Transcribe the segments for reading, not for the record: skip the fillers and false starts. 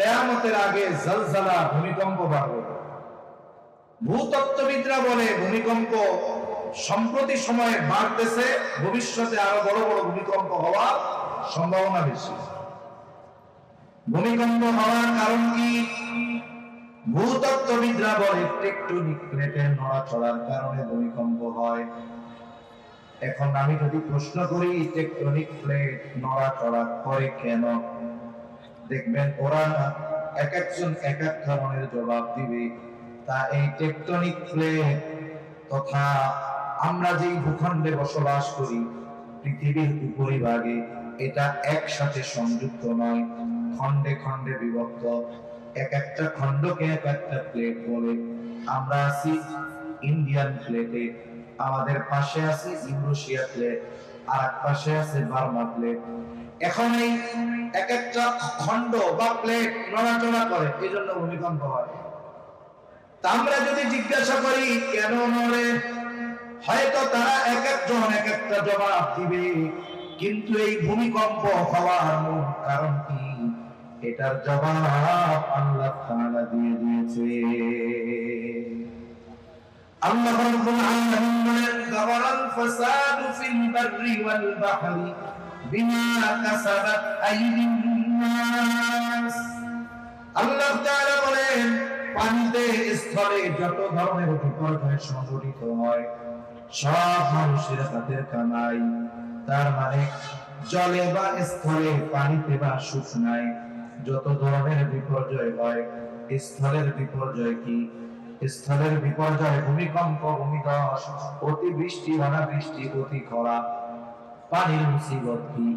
কিয়ামতের আগে জলজালা, ভূমিকম্প বাড়বে। ভূতত্ত্ববিদরা বলে ভূমিকম্প সম্প্রতি সময়ে বাড়তেছে, ভবিষ্যতে আরো বড় বড় ভূমিকম্প হওয়ার সম্ভাবনা বেশি। ভূমিকম্প হওয়ার কারণ কি? ভূতত্ত্ববিদরা বলে টেকটনিক প্লেটের নড়াচড়ার কারণে ভূমিকম্প হয়। এখন আমি যদি প্রশ্ন করি টেকটনিক প্লেট নড়াচড়া করে কেন, দেখবেন ওরা এক একজন এক এক ধরনের জবাব দিবে। তা এই টেকটনিক প্লেট তথা আমরা যেই ভূখণ্ডে বসবাস করি পৃথিবীর উপরিভাগে, এটা একসাথে সংযুক্ত নয়, খণ্ডে খণ্ডে বিভক্ত। এক একটা খণ্ডকে এক একটা প্লেট বলে। আমরা আছি ইন্ডিয়ান প্লেটে, আমাদের পাশে আছে ইউরোশিয়া প্লেট, আর এক পাশে আছে বার্মা প্লেট। এখন এই এক একটা খণ্ড বা প্লেট নড়াচড়া করে, এই জন্য ভূমিকম্প হয়। তা আমরা যদি জিজ্ঞাসা করি কেন নড়ে, হয়তো তারা এক একজন এক একটা জবাব দিবে। কিন্তু এই ভূমিকম্প হওয়ার মূল কারণ কি, এটার জবাব আল্লাহ তাআলা দিয়ে দিয়েছে। আল্লাহ রাব্বুল আলামিন বলেন যাওয়াল ফাসাদু ফিল বাররি ওয়াল বাহরি বিমা কাসাবাত আইদিন নাস। আল্লাহ তাআলা বলেন পানিতে স্থলে যত ধরনের বিপর্যয় সংঘটিত হয় সব মানুষের হাতের কামাই। তার মানে জলে বা স্থলে, পানিতে বা শুকনায় যত ধরনের বিপর্যয় হয়, স্থলের বিপর্যয় কি? স্থলের বিপর্যয় ভূমিকম্প, ভূমিধস, অতিবৃষ্টি, অনাবৃষ্টি, অতি খরা। পানির মুসিবত কি?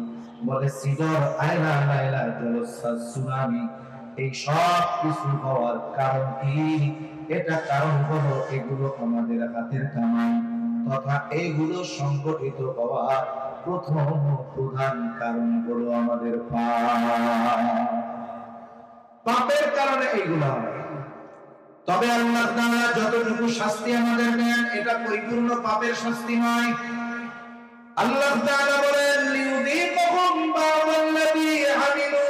বলে সিডর, আয়লা, লাইলা, জলোচ্ছ্বাস, সুনামি। এই সব কিছু হওয়ার কারণ কি? এটা কারণ হলো এগুলো আমাদের হাতের কামাই, তথা এইগুলো সংগঠিত হওয়ার প্রথম প্রধান কারণ হলো আমাদের পাপের কারণে এইগুলো হয়। তবে আল্লাহ তাআলা যতটুকু শাস্তি আমাদের দেন এটা পরিপূর্ণ পাপের শাস্তি নয়। আল্লাহ তাআলা বলেন লিউযীকুহুম বা'দাল্লাযী আমিলু,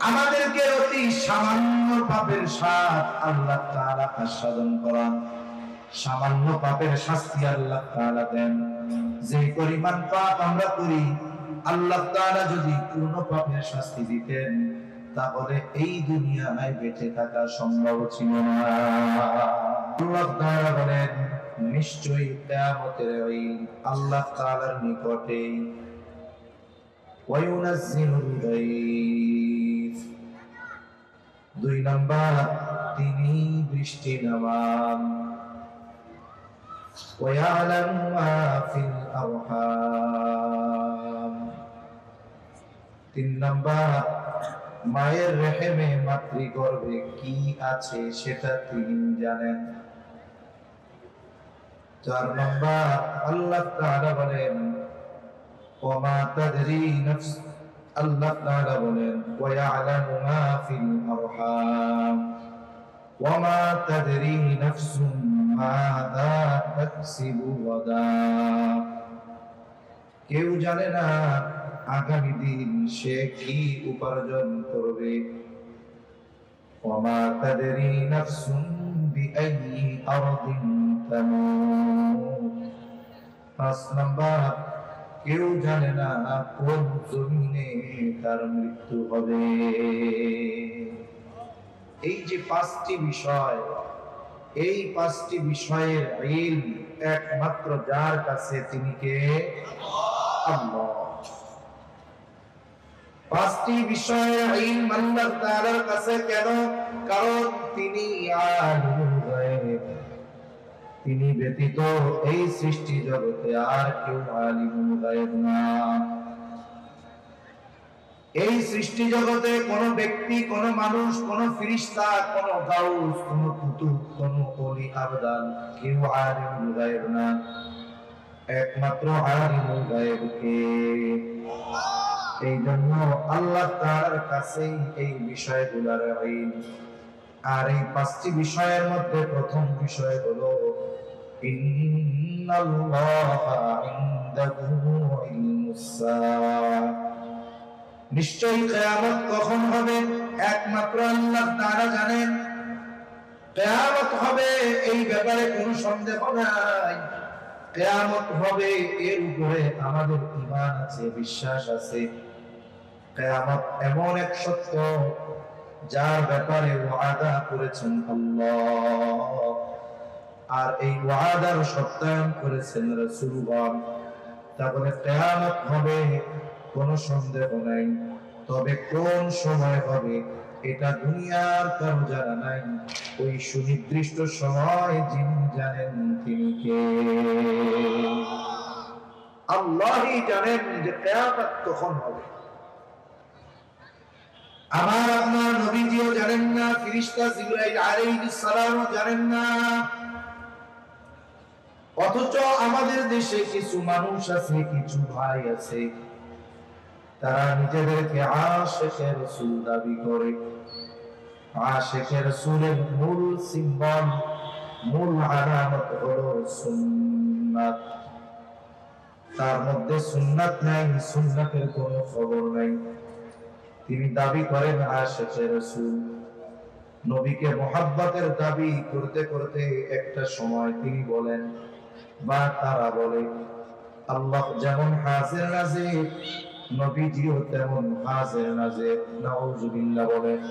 আমাদেরকে অতি সামান্য পাপের স্বাদ আল্লাহ তাআলা আস্বাদন করান। সামান্য পাপের শাস্তি আল্লাহ তাআলা দেন। যে পরিমাণ পাপ আমরা করি, আল্লাহ তাআলা যদি পূর্ণ পাপের শাস্তি দিতেন তাহলে এই দুনিয়ায় বেঁচে থাকা সম্ভব ছিল না। আল্লাহ তাআলা বলেন নিশ্চয়ই কিয়ামতের দিন আল্লাহ তাআলার নিকটে ওয়ায়ুনাজ্জিলুল গায়ব, দুই নাম্বার তিনি বৃষ্টি নামান, ওয়ায়ালামু মা ফিল আরহাম, তিন নাম্বার মায়ের রেহেমে মাতৃগর্ভে কি আছে সেটা তিনি জানেন। চার নাম্বার আল্লাহ তাআলা বলেন ওমা তাদরি নাফস, আল্লাহ তাআলা বলেন ওয়ায়ালামু মা ফিল আরহাম ওমা তাদরি নাফসুম মাযা তাকসিবু গাদা, কেউ জানে না আগামী দিন সে কি উপার্জন করবে। ওমা তাদরি নাফসুম বিআইয়ি আরদিন তামুত, পাঁচ নাম্বার কেউ জানে না কোন জমিনে তার মৃত্যু হবে। এই যে পাঁচটি বিষয়, এই পাঁচটি বিষয়ের ইলম একমাত্র যার কাছে, তিনি কে? আল্লাহ। পাঁচটি বিষয়ের ইলম আল্লাহ তাআলার কাছে কেন? কারণ তিনি আলিমুল গায়ব, তিনি ব্যতীত এই সৃষ্টি জগতে আর কেউ আলিমুল গায়ব না। এই সৃষ্টি জগতে কোন ব্যক্তি, কোন মানুষ, কোন ফেরেশতা, কোন গাউস, কোন কুতুব, কোন ওলি আবদাল কেউ আলিমুল গায়ব না। একমাত্র আলিমুল গায়ব কে? এই জন্য আল্লাহ তাআলার কাছেই এই বিষয়গুলোর ইলম। আর এই পাঁচটি বিষয়ের মধ্যে প্রথম বিষয় হলো ইন্নাল্লাহা ইনদাহু ইলমুস সাআ, নিশ্চয়ই কিয়ামত কখন হবে একমাত্র আল্লাহ তাআলা জানেন। কিয়ামত হবে এই ব্যাপারে কোনো সন্দেহ নাই। কিয়ামত হবে এর উপরে আমাদের ঈমান আছে, বিশ্বাস আছে। কিয়ামত এমন এক সত্য যার ব্যাপারে ওয়াদা করেছেন আল্লাহ, আর এই ওয়াদার সত্যায়ন করেছেন রাসূলগণ। তারপরে কিয়ামত হবে কোনো সন্দেহ নাই। তবে কোন সময় হবে এটা দুনিয়ার কারো জানা নাই। ওই সুনির্দিষ্ট সময় যিনি জানেন তিনি কে? আল্লাহই জানেন যে কিয়ামত কখন হবে। আমার আপনার নবীজিও জানেন না, ফেরেশতা জিবরাইল আলাইহিস সালামও জানেন না। অথচ আমাদের দেশে কিছু মানুষ আছে, কিছু ভাই আছে, তারা নিজেদেরকে আশিকে রাসূল দাবি করে। আশিকে রাসূলের মূল সিম্বল, মূল আলামত হলো সুন্নাত। তার মধ্যে সুন্নাত নাই, সুন্নাতের কোনো খবর নাই। তিনি দাবি করেন আশিকে রাসূল। নবীকে মুহাব্বতের দাবি করতে করতে একটা সময় তিনি বলেন, বা তারা বলে, আল্লাহ যেমন হাজির নাজির, নবীজিও তেমন হাজির নাজির। নাউযুবিল্লাহ বলেন।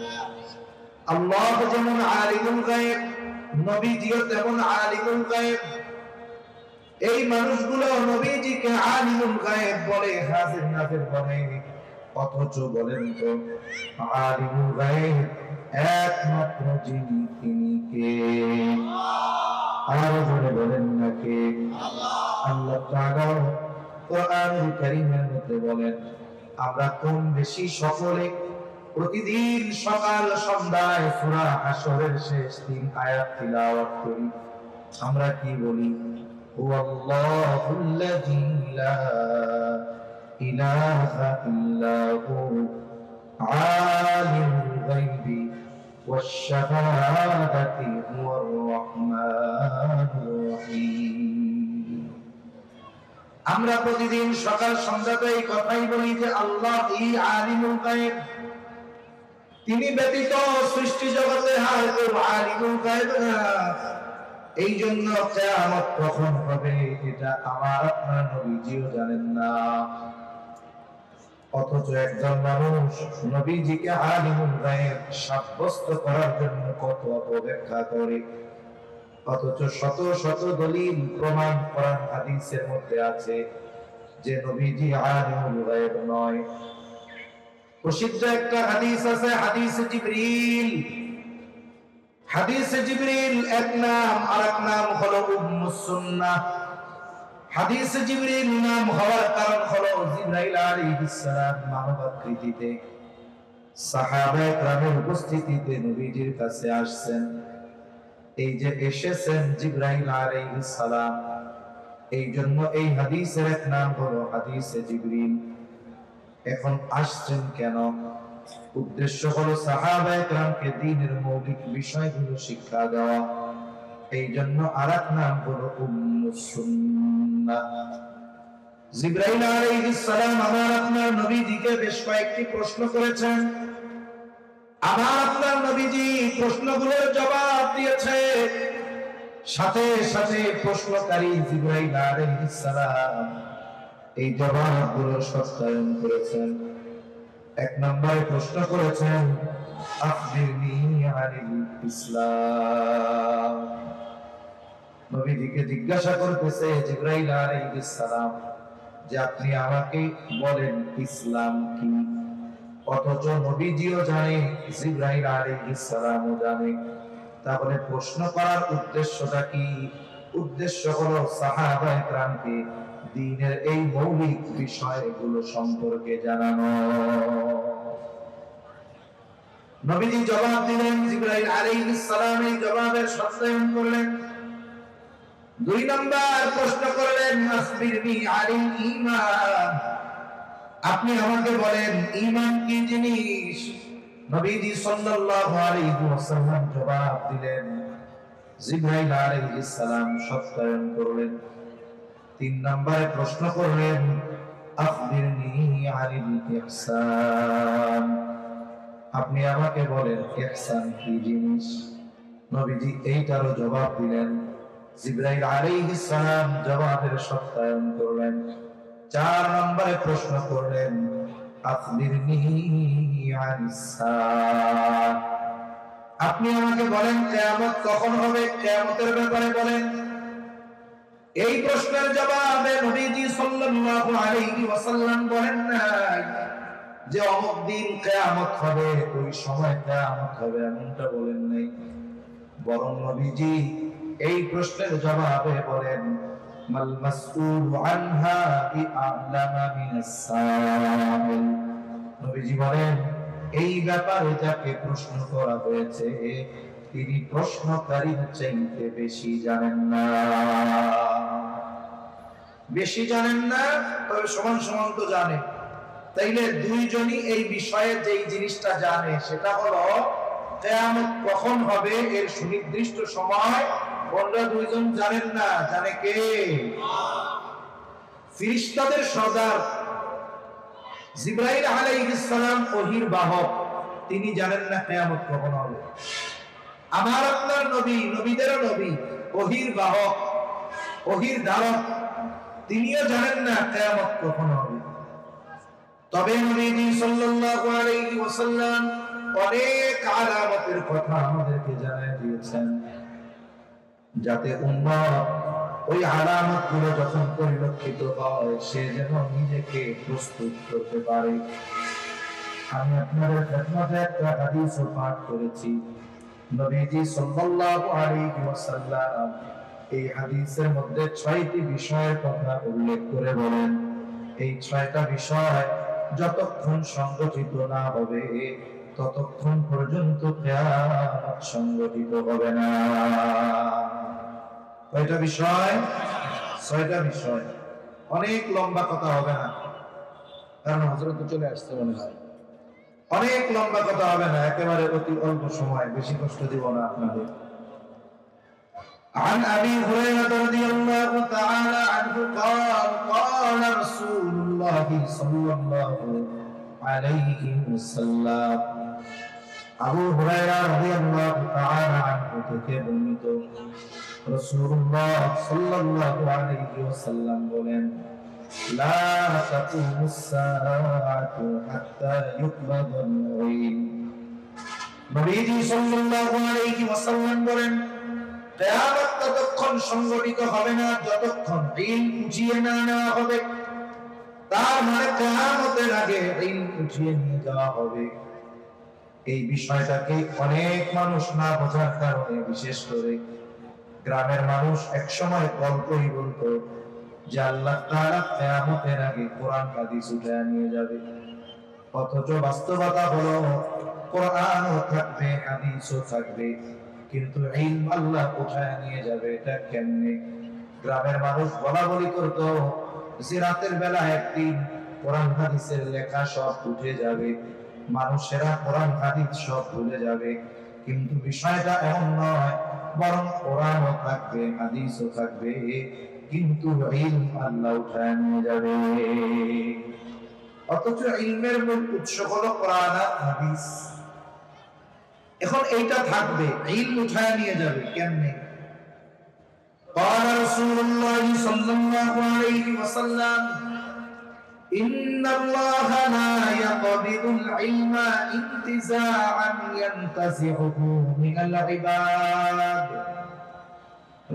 আল্লাহ যেমন আলিমুল গায়ব, নবীজিও তেমন আলিমুল গায়ব। এই মানুষগুলো নবীজিকে আলিমুল গায়ব বলে, হাজির নাজির বলে। অথচ বলেন তো আলিমুল গায়ব একমাত্র যিনি তিনি কে? আরো জোরে বলেন না কে? আল্লাহ তাআলা কোরআনুল কারীমের মধ্যে বলেন, আমরা কম বেশি সকলে প্রতিদিন সকাল সন্ধ্যায় সূরা হাশরের শেষ ৩ আয়াত তিলাওয়াত করি। আমরা কি বলি? হুয়াল্লাহুল্লাযী লা ইলাহা ইল্লা হু আলিমুল গায়বি ওয়াশ শাহাদাতি হুয়ার রাহমানুর রহিম। আমরা প্রতিদিন সকাল সন্ধ্যাতে এই কথাই বলি যে আল্লাহই আলিমুল গায়ব, তিনি ব্যতীত সৃষ্টি জগতে আর কেউ আলিমুল গায়ব না। এই জন্য কিয়ামত কখন হবে এটা আমার আপনার নবীজিও জানেন না। অথচ একজন মানুষ নবীজিকে আলিমুল গায়ব সাব্যস্ত করার জন্য কত অপব্যাখ্যা করে। অথচ শত শত দলিল প্রমাণ কোরআন হাদিসের মধ্যে আছে যে নবীজি আলিমুল গায়ব নয়। প্রসিদ্ধ একটা হাদিস আছে, হাদিস জিবরিল। হাদিস জিবরিল এক নাম, আরেক নাম হলো উম্মুস সুন্নাহ। হাদিস জিবরিল নাম হওয়ার কারণ হলো জিবরাইল আলাইহিস সালাম মানবাকৃতিতে সাহাবায়ে কেরামের উপস্থিতিতে নবীজির কাছে আসছেন। এই যে এসেছেন জিবরাইল আলাইহিস সালাম, এই জন্য এই হাদিসের এক নাম হলো হাদিসে জিবরিল। এখন আসছেন কেন? উদ্দেশ্য হলো সাহাবায়ে কেরামকে দ্বীনের মৌলিক বিষয়গুলো শিক্ষা দেওয়া। এই জন্য আরেক নাম হলো উম্মুস সুন্নাহ। জিবরাইল আলাইহিস সালাম আমার আপনার নবীজিকে বেশ কয়েকটি প্রশ্ন করেছেন। আমার আপনার নবীজি প্রশ্নগুলোর জবাব দিয়েছে। সাথে সাথে প্রশ্নকারী জিবরাইল আলাইহিস সালাম এই জবাবগুলোর সত্যায়ন করেছেন। এক নম্বরে প্রশ্ন করেছেন, আখবিরনি আনিল ইসলাম। নবীজিকে জিজ্ঞাসা করতেছে জিবরাইল আলাইহিস সালাম যে আপনি আমাকে বলেন ইসলাম কি? অথচ নবীজিও জানে, জিবরাইল আলাইহিস সালামও জানে। তাহলে প্রশ্ন করার উদ্দেশ্যটা কি? উদ্দেশ্য হলো সাহাবায়ে কেরামকে দ্বীনের এই মৌলিক বিষয়গুলো সম্পর্কে জানানো। নবীজি জবাব দিলেন, জিবরাইল আলাইহিস সালাম এই জবাবের সত্যায়ন করলেন। দুই নাম্বার প্রশ্ন করলেন, আখবিরনি আনিল ঈমান। আপনি আমাকে বলেন ঈমান কি জিনিস? নবীজি সাল্লাল্লাহু আলাইহি ওয়াসাল্লাম জবাব দিলেন, জিবরাইল আলাইহিস সালাম সত্যায়ন করলেন। তিন নম্বরে প্রশ্ন করলেন, আখবিরনি আনিল ইহসান। আপনি আমাকে বলেন ইহসান কি জিনিস? নবীজি এইটারও জবাব দিলেন। জিবরাইল আলাইহিস সালাম জবাবের সত্যায়ন করলেন। 4 নম্বরে প্রশ্ন করলেন, আখবিরনি আনিস সাআহ, আপনি আমাকে বলেন কিয়ামত কখন হবে, কিয়ামতের ব্যাপারে বলেন। এই প্রশ্নের জবাবে নবীজি সাল্লাল্লাহু আলাইহি ওয়াসাল্লাম বলেন নাই যে অমুক দিন কিয়ামত হবে, ওই সময় কিয়ামত হবে, এমনটা বলেন নাই। বরং নবীজি এই প্রশ্নের জবাবে বলেন, মাল মাসউল আনহা বিআলামা মিনাস সাইল। নবীজি বলেন, এই ব্যাপারে যাকে প্রশ্ন করা হয়েছে তিনি প্রশ্নকারীর চাইতে বেশি জানেন না। বেশি জানেন না, তবে সমান সমান তো জানে। তাইলে দুইজনই এই বিষয়ে যেই জিনিসটা জানে সেটা হলো কিয়ামত কখন হবে এর সুনির্দিষ্ট সময় ওরা দুইজন জানেন না। জানে কে? ফেরেশতাদের সর্দার জিবরাইল আলাইহিস সালাম, ওহীর বাহক, তিনি জানেন না কিয়ামত কখন হবে। আমার আপনার নবী, নবীদেরও নবী, ওহীর বাহক, ওহীর ধারক, তিনিও জানেন না কিয়ামত কখন হবে। তবে নবীজি সাল্লাল্লাহু আলাইহি ওয়াসাল্লাম অনেক আলামতের কথা আমাদেরকে জানিয়ে দিয়েছেন, যাতে উম্মত ওই আলামতগুলো যখন পরিলক্ষিত হয় সে যেন নিজেকে প্রস্তুত করতে পারে। আমি আপনাদের খেদমতে একটা হাদিস পাঠ করেছি। নবীজি সাল্লাল্লাহু আলাইহি ওয়াসাল্লাম এই হাদিসের মধ্যে 6টি বিষয়ের কথা উল্লেখ করে বলেন, এই 6টা বিষয় যতক্ষণ সংগঠিত না হবে ততক্ষণ পর্যন্ত কিয়ামত সংগঠিত হবে না। কয়টা বিষয়? 6টা বিষয়। অনেক লম্বা কথা হবে না, কারণ হযরত চলে আসছে মনে হয়। অনেক লম্বা কথা হবে না, একেবারে অতি অল্প সময়, বেশি কষ্ট দিব না আপনাদের। عن أبي هريرة رضي الله تعالى عنه قال قال رسول الله صلى الله عليه وسلم, আবু হুরায়রা রাদিয়াল্লাহু তাআলা আনহু থেকে বর্ণিত, রাসূলুল্লাহ সাল্লাল্লাহু আলাইহি ওয়াসাল্লাম বলেন, লা তাকুমুস সাআতু হাত্তা ইউকবাদাল ইলম। নবীজি সাল্লাল্লাহু আলাইহি ওয়াসাল্লাম বলেন, কিয়ামত ততক্ষণ সংগঠিত হবে না যতক্ষণ ইলম উঠিয়ে না নেওয়া হবে। তার মানে কিয়ামতের আগে ইলম উঠিয়ে নিয়ে যাওয়া হবে। এই বিষয়টাকে অনেক মানুষ না বোঝার কারণে, বিশেষ করে গ্রামের মানুষ একসময় গল্পই বলতো যে আল্লাহ তাআলা কিয়ামতের আগে কোরআন হাদিস উঠিয়ে নিয়ে যাবে। অথচ বাস্তবতা হলো কোরআনও থাকবে, হাদিসও থাকবে, কিন্তু ইলম আল্লাহ উঠায় নিয়ে যাবে। এটা কেমনে? গ্রামের মানুষ বলা বলি করতো যে রাতের বেলা একদিন কোরআন হাদিসের লেখা সব উঠে যাবে, মানুষেরা কোরআন হাদিস সব ভুলে যাবে। কিন্তু বিষয়টা এমন নয়, বরং কোরআনও থাকবে, হাদিসও থাকবে, কিন্তু ইলম আল্লাহ উঠায় নিয়ে যাবে। অথচ ইলমের মূল উৎস হলো কোরআন আর হাদিস। এখন এইটা থাকবে, ইলম উঠায় নিয়ে যাবে কেমনে? قال رسول الله صلى الله عليه وسلم, إن الله لا يقبض العلم انتزاعا ينتزعه من العباد।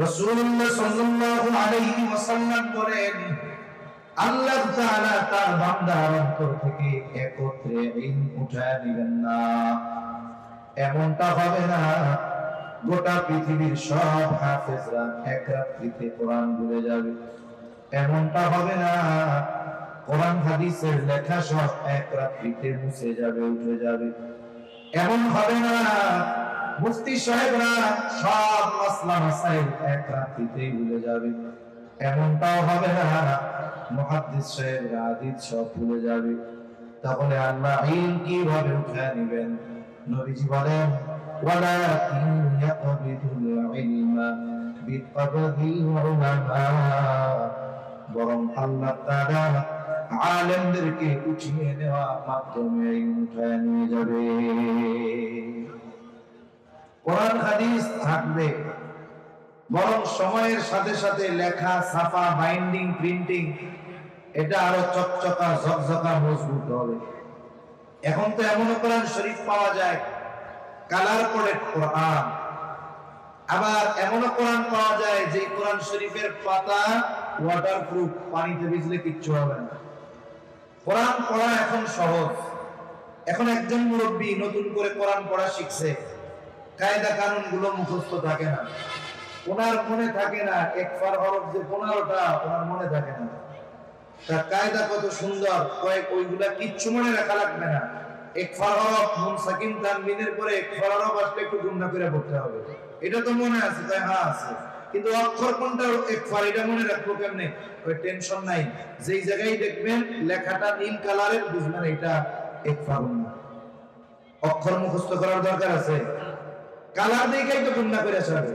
রাসূলুল্লাহ সাল্লাল্লাহু আলাইহি ওয়াসাল্লাম বলেন, আল্লাহ তাআলা তার বান্দার অন্তর থেকে একত্রে ইলম উঠায় দিবেন না। এমনটা হবে না গোটা পৃথিবীর সব হাফেজরা এক রাত্রিতে কোরআন ভুলে যাবে। এমনটা হবে না কোরআন হাদিসের লেখা সব এক রাত্রিতে মুছে যাবে, উঠে যাবে। এমন হবে না মুফতি সাহেবরা সব মাসলা মাসাইল এক রাত্রিতে ভুলে যাবে। এমনটাও হবে না মুহাদ্দিস সাহেবরা হাদিস সব ভুলে যাবে। তাহলে আল্লাহ ইলম কিভাবে উঠায় নেবেন? নবীজি বলেন, ওয়ালাকিন ইয়াকবিদুল ইলমা বিকবদিল উলামা, বরং আল্লাহ তাআলা আলেমদেরকে উঠিয়ে নেওয়া মাধ্যমে উঠায় নিয়ে যাবে। কোরআন হাদিস থাকবে, বরং সময়ের সাথে সাথে লেখা, ছাপা, বাইন্ডিং, প্রিন্টিং এটা আরো চকচকা ঝকঝকা মজবুত হবে। এখন তো এমনও কোরআন শরীফ পাওয়া যায় কালার কোডেড কোরআন, আবার এমনও কোরআন পাওয়া যায় যে কোরআন শরীফের পাতা ওয়াটারপ্রুফ, পানিতে ভিজলে কিচ্ছু হবে না। কোরআন পড়া এখন সহজ। এখন একজন মুরব্বী নতুন করে কোরআন পড়া শিখছে, কায়দা কানুন গুলো মুখস্থ থাকে না, ওনার মনে থাকে না, একফার হরফ যে 15টা ওনার মনে থাকে না। তার কায়দা কত সুন্দর, কয়েক ওইগুলা কিচ্ছু মনে রাখা লাগবে না। একফার হরফ নুন সাকিন তানবিনের পরে একফার হরফ আসলে একটু গুণনা করে পড়তে হবে, এটা তো মনে আছে, তাই হ্যাঁ আছে, কিন্তু অক্ষর কোনটা একফার এটা মনে রাখবো কেমনে? ওই টেনশন নাই, যেই জায়গায় দেখবেন লেখাটা নীল কালারের বুঝবেন এটা একফার না। অক্ষর মুখস্থ করার দরকার আছে? কালার দেখেই তো গুণনা করে আসবে।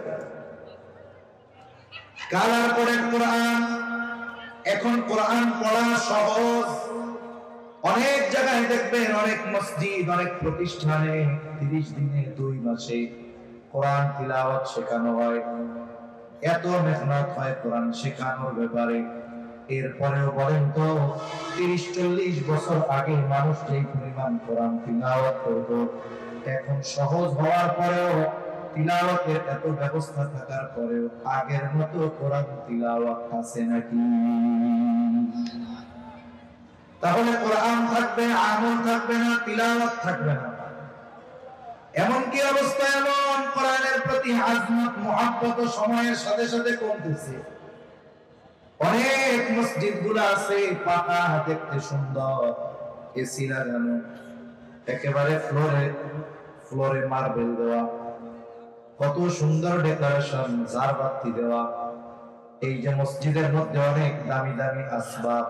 কালার পড়েন কোরআন। এখন কোরআন পড়া সহজ। অনেক জায়গায় দেখবেন, অনেক মসজিদ, অনেক প্রতিষ্ঠানে 30 দিনে 2 মাসে কোরআন তিলাওয়াত শেখানো হয়। এত মেহনত হয় কোরআন শেখানোর ব্যাপারে। এরপরেও বলেন তো 30-40 বছর আগে মানুষ যেই পরিমাণ কোরআন তিলাওয়াত করত, এখন সহজ হওয়ার পরেও, তিলাওয়াতের এত ব্যবস্থা থাকার পরেও আগের মতো কোরআন তিলাওয়াত আছে নাকি? তাহলে কোরআন থাকবে, আমল থাকবে না, তিলাওয়াত থাকবে না। এমন কি অবস্থা? এমন কোরআনের প্রতি আজমত, মুহাব্বত সময়ের সাথে সাথে কমতেছে। অনেক মসজিদ গুলো আছে পাকা, দেখতে সুন্দর, এসি লাগানো, একেবারে ফ্লোরে মার্বেল দেওয়া, কত সুন্দর ডেকোরেশন, ঝাড়বাতি দেওয়া। এই যে মসজিদের মধ্যে অনেক দামি দামি আসবাব,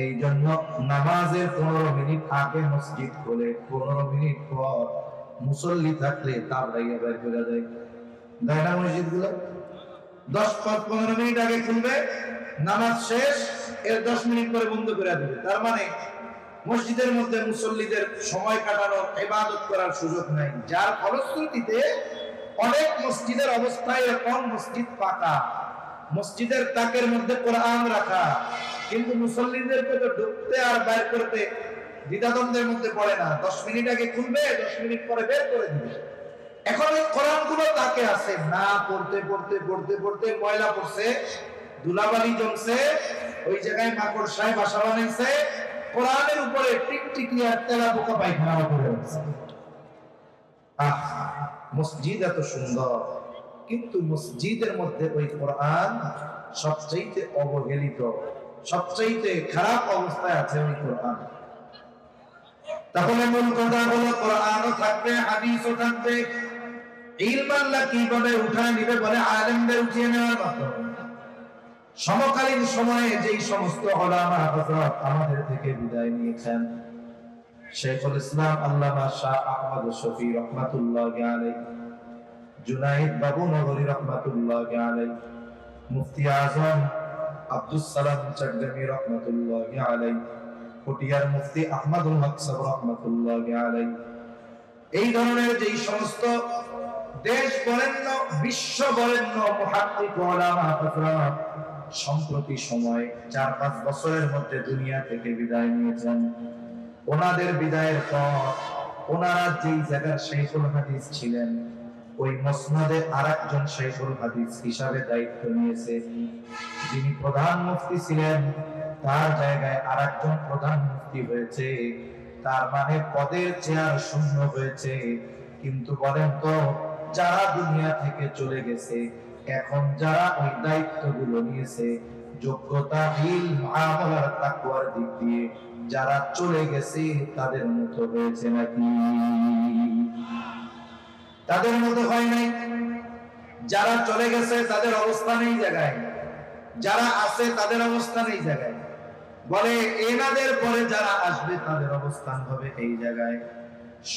এই জন্য নামাজের 15 মিনিট আগে মসজিদ খোলে, 15 মিনিট পর মুসল্লি থাকলে তার দাঁড়িয়ে বের করে দেয়। দেয় না মসজিদ গুলো? 10-15 মিনিট আগে খুলবে, নামাজ শেষ, এর 10 মিনিট পরে বন্ধ করে দেবে। তার মানে মসজিদের মধ্যে মুসল্লিদের সময় কাটানোর, ইবাদত করার সুযোগ নাই। যার ফলশ্রুতিতে অনেক মসজিদের অবস্থা এরকম, মসজিদ পাকা, মসজিদের তাকের মধ্যে কোরআন রাখা, কিন্তু মুসল্লিদেরকে তো ঢুকতে আর বাইর করতে দ্বিধাদ্বন্দ্বের মধ্যে পড়ে না। 10 মিনিট আগে খুলবে, 10 মিনিট পরে বের করে দিবে। এখন এই কোরআন গুলো তাকে আছে না, পড়তে পড়তে পড়তে পড়তে ময়লা পড়ছে, ধুলাবালি জমছে, ওই জায়গায় মাকড়সায় বাসা বানাইছে, কোরআনের উপরে টিকটিকি আর তেলা পোকা পায়খানা করে আছে। মসজিদ এত সুন্দর, কিন্তু মসজিদের মধ্যে ওই কোরআন সবচেয়ে অবহেলিত, সবচেয়ে খারাপ অবস্থায় আছে ওই কোরআন। তাহলে মূল কথা হলো কোরআনও থাকবে, হাদিসও থাকবে। ইলম আল্লাহ কিভাবে উঠায় নিবে? বলে আলেমদের উঠিয়ে নেওয়ার মাধ্যমে। সমকালীন সময়ে যেই সমস্ত উলামা হযরত আমাদের থেকে বিদায় নিয়েছেন, শেখুল ইসলাম আল্লামা শাহ আহমদ শফী রাহমাতুল্লাহি আলাইহি, জুনাইদ বাবু নগরী রাহমাতুল্লাহি আলাইহি, মুফতি আজম আব্দুস সালাম চট্টগ্রামী রাহমাতুল্লাহি আলাইহি, পটিয়ার মুফতি আহমদুল হক সাহেব রাহমাতুল্লাহি আলাইহি, এই ধরনের যেই সমস্ত দেশ বরেণ্য, বিশ্ব বরেণ্য মুহাদ্দিস উলামা হযরত সম্প্রতি সময় 4-5 বছরের মধ্যে দুনিয়া থেকে বিদায় নিয়েছেন, ওনাদের বিদায়ের পর ওনারা যেই জায়গার শাইখুল হাদিস ছিলেন, ওই মসনদে আরেকজন শাইখুল হাদিস হিসাবে দায়িত্ব নিয়েছে। যিনি প্রধান মুফতি ছিলেন, তার জায়গায় আরেকজন প্রধান মুফতি হয়েছে। তার মানে পদের চেয়ার শূন্য হয়েছে। কিন্তু বলেন তো, যারা দুনিয়া থেকে চলে গেছে, এখন যারা ওই দায়িত্বগুলো নিয়েছে, যোগ্যতা, ইলম, আমল, তাকওয়ার দিক দিয়ে যারা চলে গেছে তাদের মতো হয়েছে নাকি? তাদের মতো হয় নাই। যারা চলে গেছে তাদের অবস্থান এই জায়গায়, যারা আছে তাদের অবস্থান এই জায়গায়। বলে এনাদের পরে যারা আসবে তাদের অবস্থান হবে এই জায়গায়।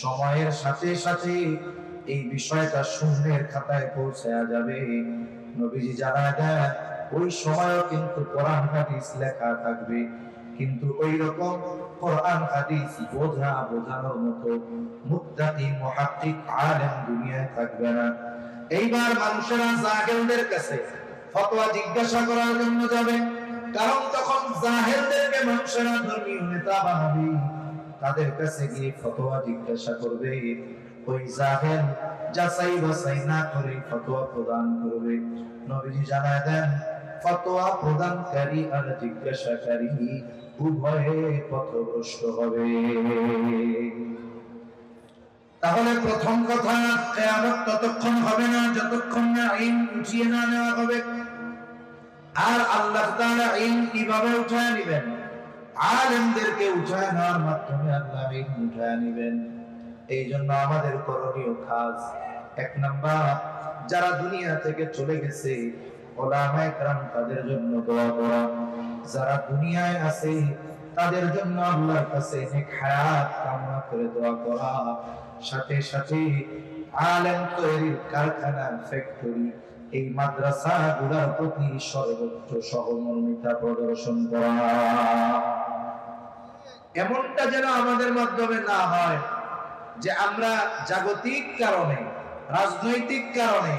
সময়ের সাথে সাথে এই বিষয়টা শূন্যের খাতায় পৌঁছায়া যাবে। নবীজি জানা দেন ওই সময়ও কিন্তু কোরআন হাদিস লেখা থাকবে, কিন্তু ওই রকম কোরআন হাদিস বোঝানোর মতো মুত্তাকি মুহাক্কিক আলেম দুনিয়ায় থাকবে না। এইবার মানুষেরা জাহেলদের কাছে ফতোয়া জিজ্ঞাসা করার জন্য যাবে, কারণ তখন জাহেলদেরকে মানুষেরা ধর্মীয় নেতা বানাবে, তাদের কাছে গিয়ে ফতোয়া জিজ্ঞাসা করবে। ওই জাহেল যাচাই বাছাই না করে ফতোয়া প্রদান করবে। নবীজি জানায় দেন, ফতোয়া প্রদানকারী আর জিজ্ঞাসাকারী উভয়ে পথভ্রষ্ট হবে। তাহলে প্রথম কথা, কিয়ামত ততক্ষণ হবে না যতক্ষণ না ইলম উঠিয়ে না নেওয়া হবে। আর আল্লাহ তাআলা ইলম কিভাবে উঠায় নেবেন? আলেমদেরকে উঠায় নেওয়ার মাধ্যমে আল্লাহ ইলম উঠায় নেবেন। এই জন্য আমাদের করণীয় কাজ, এক নাম্বার, যারা দুনিয়া থেকে চলে গেছে উলামায়ে কেরাম তাদের জন্য দোয়া করা, যারা দুনিয়ায় আছে তাদের জন্য আল্লাহর কাছে নেক হায়াত কামনা করে দোয়া করা, সাথে সাথে আলেম তৈরির কারখানা, ফ্যাক্টরি, এই মাদ্রাসাগুলোর প্রতি সর্বোচ্চ সহমর্মিতা প্রদর্শন করা। এমনটা যেন আমাদের মাধ্যমে না হয় যে আমরা জাগতিক কারণে, রাজনৈতিক কারণে,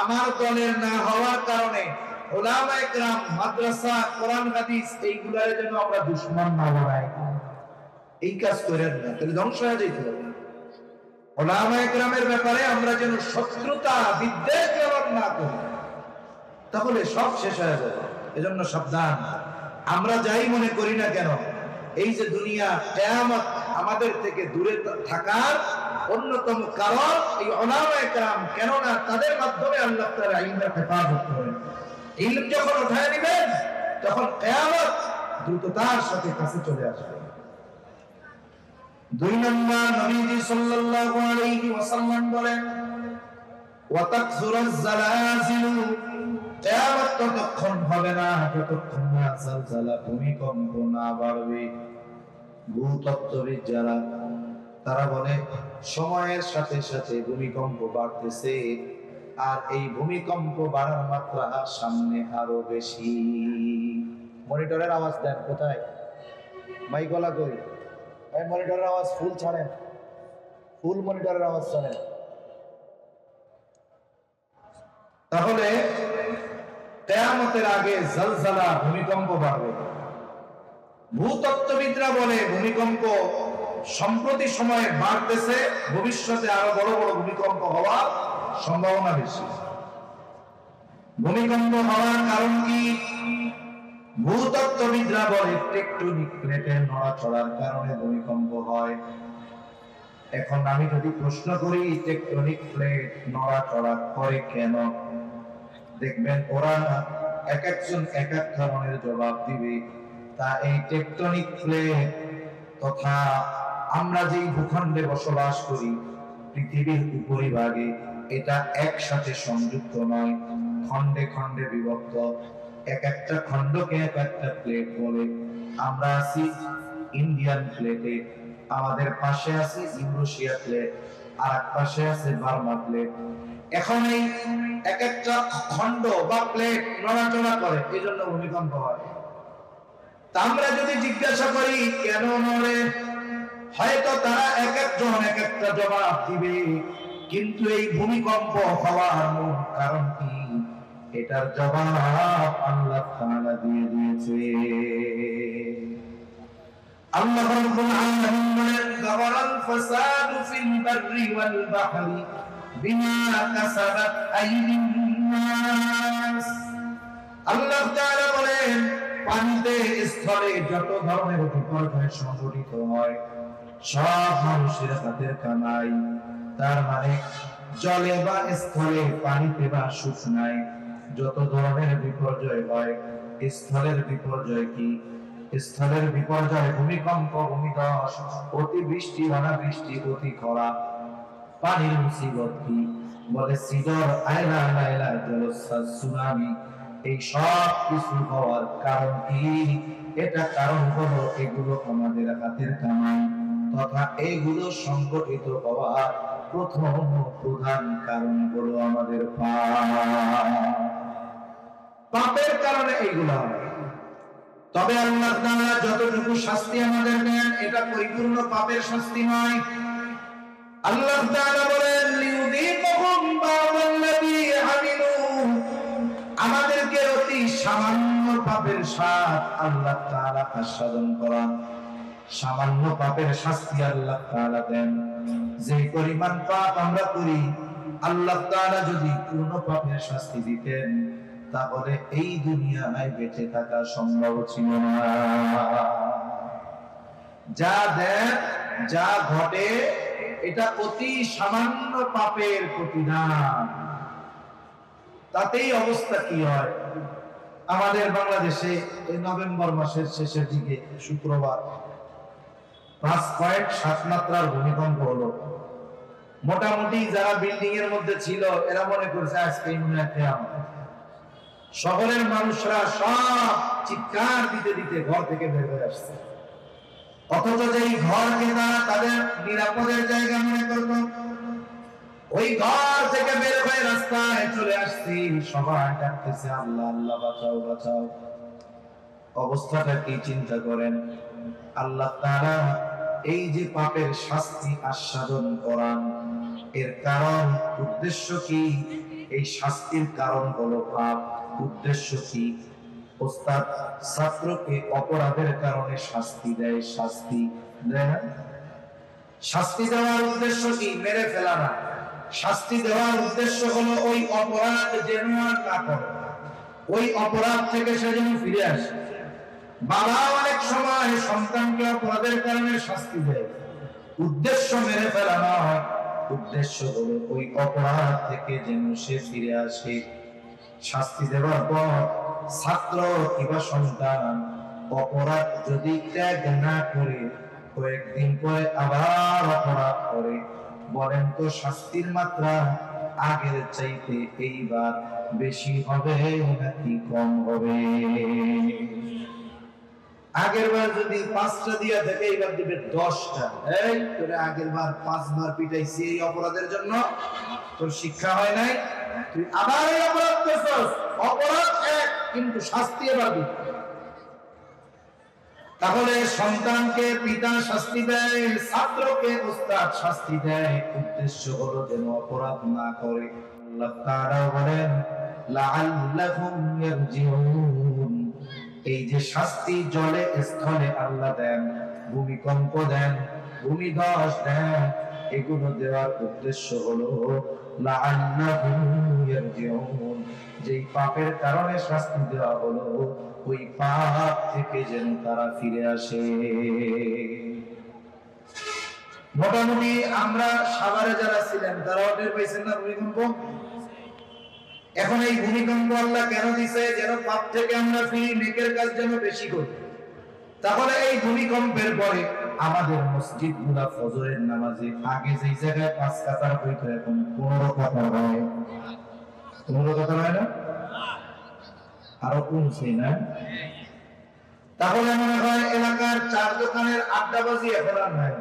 আমার দলের না হওয়ার কারণে উলামায়ে কেরাম, মাদ্রাসা, কোরআন হাদিস এইগুলার জন্য আমরা দুশমন না বানাই। এই কাজ করেন না, তাহলে ধ্বংস হয়ে যেতে হবে। উলামায়ে কেরামের ব্যাপারে আমরা যেন শত্রুতা, বিদ্বেষ জ্বালান না করি, তাহলে সব শেষ হয়ে যাবে। এজন্য সাবধান। আমরা যাই মনে করি না কেন, এই যে দুনিয়া, কিয়ামত আমাদের থেকে দূরে থাকার অন্যতম কারণ এই উলামায়ে কেরাম। কেননা তাদের মাধ্যমে আল্লাহ তাআলা ইলমের হেফাজত করেন। ইলম যখন উঠায় নেবেন তখন কিয়ামত দ্রুততার সাথে কাছে চলে আসবে। দুই নম্বর, নবীজি সাল্লাল্লাহু আলাইহি ওয়াসাল্লাম বলেন, ওয়া তাকসুরাজ জালাজিলু, কিয়ামত ততক্ষণ হবে না যতক্ষণ না জালজালা, ভূমিকম্প না বাড়বে। ভূতত্ত্ববিদ যারা, তারা বলে সময়ের সাথে সাথে ভূমিকম্প বাড়তেছে, আর এই ভূমিকম্প বাড়ার মাত্রা সামনে আরো বেশি। মনিটরের আওয়াজ দেন কোথায়? মাইকওয়ালা কই? এই মনিটরের আওয়াজ ফুল ছাড়েন, ফুল মনিটরের আওয়াজ ছাড়েন। তাহলে কিয়ামতের আগে জালজালা, ভূমিকম্প বাড়বে। ভূতত্ত্ববিদরা বলে ভূমিকম্প সম্প্রতি সময়ে বাড়তেছে, ভবিষ্যতে আরো বড় বড় ভূমিকম্প হওয়ার সম্ভাবনা বেশি। ভূমিকম্প হওয়ার কারণ কি? ভূতত্ত্ববিদরা বলে টেকটনিক প্লেটের নড়াচড়ার কারণে ভূমিকম্প হয়। এখন আমি যদি প্রশ্ন করি টেকটনিক প্লেট নড়াচড়া করে কেন, দেখবেন ওরা এক একজন এক এক ধরনের জবাব দিবে। তা এই টেকটনিক প্লেট তথা আমরা যেই ভূখণ্ডে বসবাস করি, পৃথিবীর উপরিভাগে, এটা একসাথে সংযুক্ত নয়, খণ্ডে খণ্ডে বিভক্ত। এক একটা খণ্ডকে এক একটা প্লেট বলে। আমরা আছি ইন্ডিয়ান প্লেটে, আমাদের পাশে আছে ইউরোশিয়া প্লেট, আর এক পাশে আছে বার্মা প্লেট। এখন এই এক একটা খণ্ড বা প্লেট নড়াচড়া করে, এই জন্য ভূমিকম্প হয়। তা আমরা যদি জিজ্ঞাসা করি কেন নড়ে, হয়তো তারা এক একজন এক একটা জবাব দিবে। কিন্তু এই ভূমিকম্প হওয়ার মূল কারণ কি, এটার জবাব আল্লাহ তাআলা দিয়ে দিয়েছে। আল্লাহ রাব্বুল আলামিন বলেন, যাওয়াল ফাসাদু ফিল বাররি ওয়াল বাহরি বিমা কাসাবাত আইদিন নাস। আল্লাহ তাআলা বলেন, পানিতে, স্থলে যত ধরনের বিপর্যয় সংঘটিত হয় সব মানুষের হাতের কামাই। তার মানে জলে বা স্থলে, পানিতে বা শুকনায় যত ধরনের বিপর্যয় হয়, স্থলের বিপর্যয় কি? স্থলের বিপর্যয় ভূমিকম্প, ভূমিধস, অতিবৃষ্টি, অনাবৃষ্টি, অতি খরা। পানির মুসিবত কি? বলে সিডর, আয়লা, লাইলা, জলোচ্ছ্বাস, সুনামি। এই সব কিছু হওয়ার কারণ কি? এটা কারণ হলো এগুলো আমাদের হাতের কামাই, তথা এইগুলো সংগঠিত হওয়ার প্রথম প্রধান কারণ হলো আমাদের পাপ। পাপের কারণে এইগুলো হয়। তবে আল্লাহ তাআলা যতটুকু শাস্তি আমাদের দেন এটা পরিপূর্ণ পাপের শাস্তি নয়। আল্লাহ তাআলা বলেন লিউযীকুহুম বা'দাল্লাযী আমিলু, আমাদেরকে অতি সামান্য পাপের স্বাদ আল্লাহ তাআলা আস্বাদন করান। সামান্য পাপের শাস্তি আল্লাহ তাআলা দেন। যে পরিমাণ পাপ আমরা করি, আল্লাহ তাআলা যদি পূর্ণ পাপের শাস্তি দিতেন তাহলে এই দুনিয়ায় বেঁচে থাকা সম্ভব ছিল না। যা দেন, যা ঘটে, এটা অতি সামান্য পাপের প্রতিদান। তাতেই অবস্থা কি হয়? আমাদের বাংলাদেশে এই নভেম্বর মাসের শেষের দিকে শুক্রবার 5.7 মাত্রার ভূমিকম্প হলো। মোটামুটি যারা বিল্ডিং এর মধ্যে ছিল এরা মনে করছে আজকে শহরের মানুষরা সব চিৎকার দিতে দিতে ঘর থেকে বের হয়ে আসছে। অথচ যেই ঘরকে তারা তাদের নিরাপদের জায়গা মনে করত, ওই ঘর থেকে বের হয়ে রাস্তায় চলে আসছি, সবাই ডাকতেছে আল্লাহ আল্লাহ বাঁচাও বাঁচাও। অবস্থাটা কি চিন্তা করেন? আল্লাহ তাআলা এই যে পাপের শাস্তি আস্বাদন করান, এর কারণ উদ্দেশ্য কি? এই শাস্তির কারণ হলো পাপ। উদ্দেশ্য কি? ওস্তাদ ছাত্রকে অপরাধের কারণে শাস্তি দেয়, শাস্তি দেয় না। শাস্তি দেওয়ার উদ্দেশ্য কি? মেরে ফেলা না। শাস্তি দেওয়ার উদ্দেশ্য হলো ওই অপরাধ যেন আর না করে, ওই অপরাধ থেকে সে যেন ফিরে আসে। বাবা অনেক সময় সন্তানকে অপরাধের কারণে শাস্তি দেয়, উদ্দেশ্য মেরে ফেলা নয়, উদ্দেশ্য হলো ওই অপরাধ থেকে যেন সে ফিরে আসে। শাস্তি দেওয়ার পর ছাত্র কিংবা সন্তান অপরাধ যদি ত্যাগ না করে কয়েকদিন পরে আবার অপরাধ করে, বলেন তো শাস্তির মাত্রা আগের চাইতে এইবার বেশি হবে নাকি কম হবে? আগের বার যদি 5টা দিয়া থাকে এইবার দিবে 10টা। এই তোরে আগের বার 5 বার পিটাইছি এই অপরাধের জন্য, তোর শিক্ষা হয় নাই, তুই আবার এই অপরাধ করছস। অপরাধ এক, কিন্তু শাস্তি এবার দিবে। তাহলে সন্তানকে পিতা শাস্তি দেয়, ছাত্রকে উস্তাদ শাস্তি দেয়, উদ্দেশ্য হলো যেন অপরাধ না করে। আল্লাহ তাআলা বলেন লাআল্লাহুম ইয়ারজিউন। এই যে শাস্তি জলে স্থলে আল্লাহ দেন, ভূমিকম্প দেন, ভূমিধস দেন, এগুলো দেওয়ার উদ্দেশ্য হলো লাআল্লাহুম ইয়ারজিউন। যেই পাপের কারণে শাস্তি দেওয়া হলো ওই পাপ থেকে যেন তারা ফিরে আসে। মোটামুটি আমরা সাভারে যারা ছিলেন তারা টের পাইছেন না ভূমিকম্প? এখন এই ভূমিকম্প আল্লাহ কেন দিছে? যেন পাপ থেকে আমরা ফিরি, নেকের কাজ যেন বেশি করি। তাহলে এই ভূমিকম্পের পরে আমাদের মসজিদগুলা ফজরের নামাজে আগে যেই জায়গায় 5 কাতার হইতো এখন 15 কাতার হয়। 15 কাতার হয় না? আরো কমছে না? তাহলে মনে হয় এলাকার চার দোকানের আড্ডাবাজি এখন আর নাই।